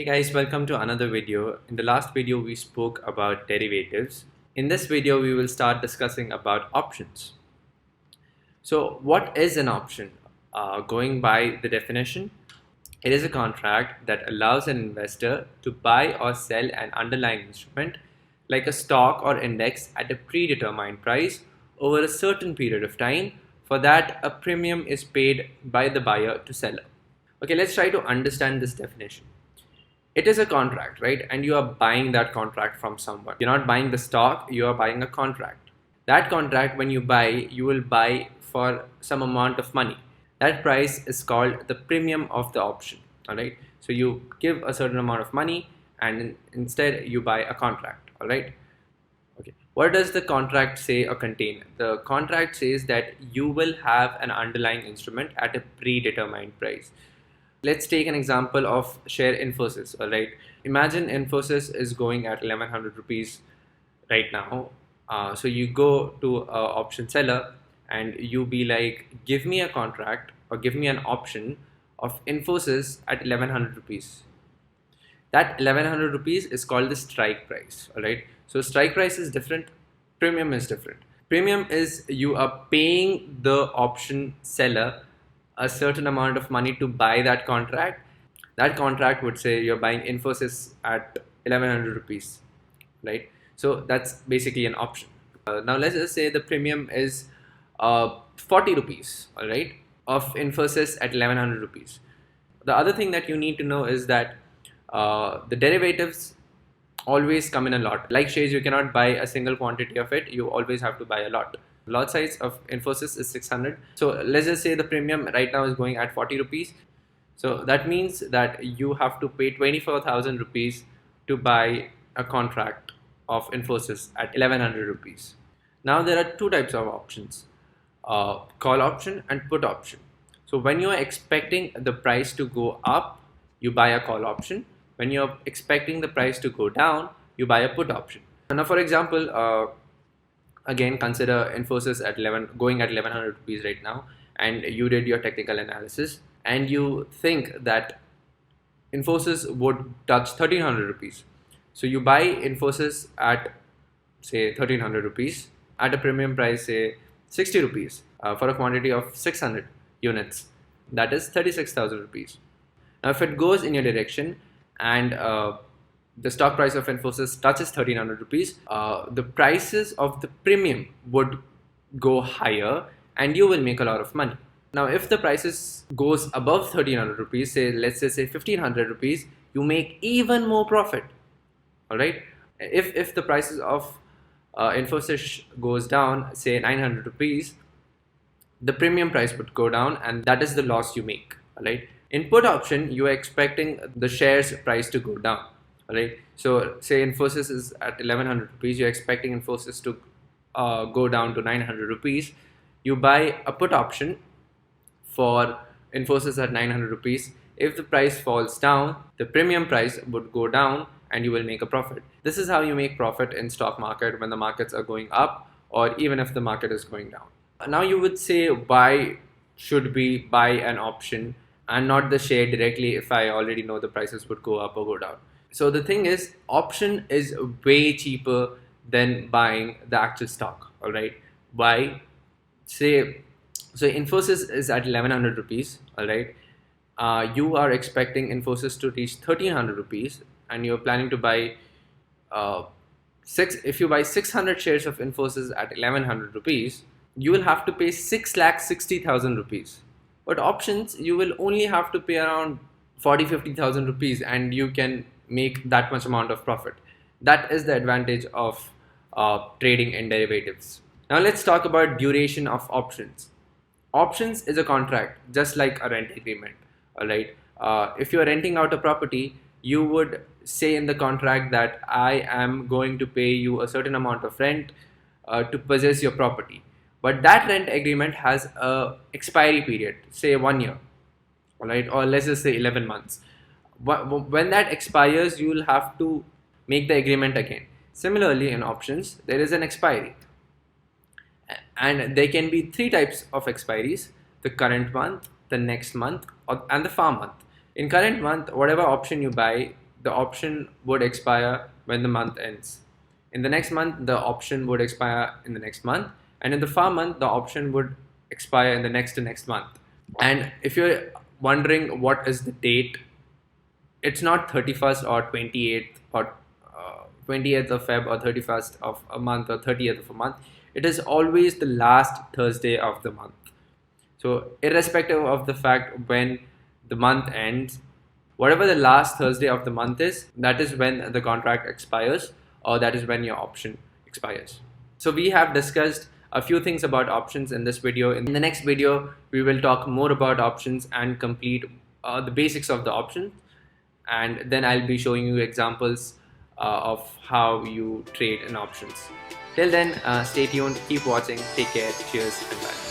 Guys, welcome to another video. In the last video we spoke about derivatives. In this video we will start discussing about options. So what is an option? Going by the definition, it is a contract that allows an investor to buy or sell an underlying instrument like a stock or index at a predetermined price over a certain period of time. For that, a premium is paid by the buyer to seller. Okay, let's try to understand this definition. It is a contract, right? And you are buying that contract from someone. You're not buying the stock, you are buying a contract. That contract, when you buy, you will buy for some amount of money. That price is called the premium of the option, all right? So you give a certain amount of money and instead you buy a contract, all right? Okay. What does the contract say or contain? The contract says that you will have an underlying instrument at a predetermined price. Let's take an example of share Infosys, all right? Imagine Infosys is going at 1100 rupees right now. So you go to an option seller and you be like, give me a contract or give me an option of Infosys at 1100 rupees. That 1100 rupees is called the strike price, all right? So strike price is different, premium is different. Premium is you are paying the option seller a certain amount of money to buy that contract. That contract would say you're buying Infosys at 1100 rupees, right? So that's basically an option. Now let's just say the premium is 40 rupees, all right, of Infosys at 1100 rupees. The other thing that you need to know is that the derivatives always come in a lot. Like shares, you cannot buy a single quantity of it, you always have to buy a lot. Lot size of Infosys is 600. So let's just say the premium right now is going at 40 rupees. So that means that you have to pay 24,000 rupees to buy a contract of Infosys at 1100 rupees. Now there are two types of options, call option and put option. So when you are expecting the price to go up, you buy a call option. When you are expecting the price to go down, you buy a put option. Now for example, again, consider Infosys at going at 1100 rupees right now, and you did your technical analysis and you think that Infosys would touch 1300 rupees. So you buy Infosys at say 1300 rupees at a premium price, say 60 rupees for a quantity of 600 units. That is 36,000 rupees. Now if it goes in your direction and the stock price of Infosys touches 1300 rupees, the prices of the premium would go higher and you will make a lot of money. Now if the prices goes above 1300 rupees, say let's say 1500 rupees, you make even more profit, all right? If the prices of Infosys goes down, say 900 rupees, the premium price would go down and that is the loss you make, all right? In put option, you are expecting the shares price to go down. Right, so say Infosys is at 1100 rupees, you're expecting Infosys to go down to 900 rupees. You buy a put option for Infosys at 900 rupees. If the price falls down, the premium price would go down and you will make a profit. This is how you make profit in stock market when the markets are going up or even if the market is going down. Now you would say, why should we buy an option and not the share directly if I already know the prices would go up or go down? So the thing is, option is way cheaper than buying the actual stock, all right? Why? So Infosys is at 1100 rupees, all right? You are expecting Infosys to reach 1300 rupees and you're planning to buy if you buy 600 shares of Infosys at 1100 rupees, you will have to pay 6,60,000 rupees. But options, you will only have to pay around 40,000-50,000 rupees and you can make that much amount of profit. That is the advantage of trading in derivatives. Now let's talk about duration of options. Options is a contract just like a rent agreement, all right? If you're renting out a property, you would say in the contract that I am going to pay you a certain amount of rent to possess your property. But that rent agreement has a expiry period, say 1 year, all right? Or let's just say 11 months. When that expires, you will have to make the agreement again. Similarly, in options, there is an expiry. And there can be three types of expiries: the current month, the next month, and the farm month. In current month, whatever option you buy, the option would expire when the month ends. In the next month, the option would expire in the next month, and in the far month, the option would expire in the next to next month. And if you're wondering what is the date, it's not 31st or 28th or 28th of Feb or 31st of a month or 30th of a month. It is always the last Thursday of the month. So irrespective of the fact when the month ends, whatever the last Thursday of the month is, that is when the contract expires, or that is when your option expires. So we have discussed a few things about options in this video. In the next video, we will talk more about options and complete the basics of the option. And then I'll be showing you examples of how you trade in options. Till then, stay tuned, keep watching, take care, cheers, and bye.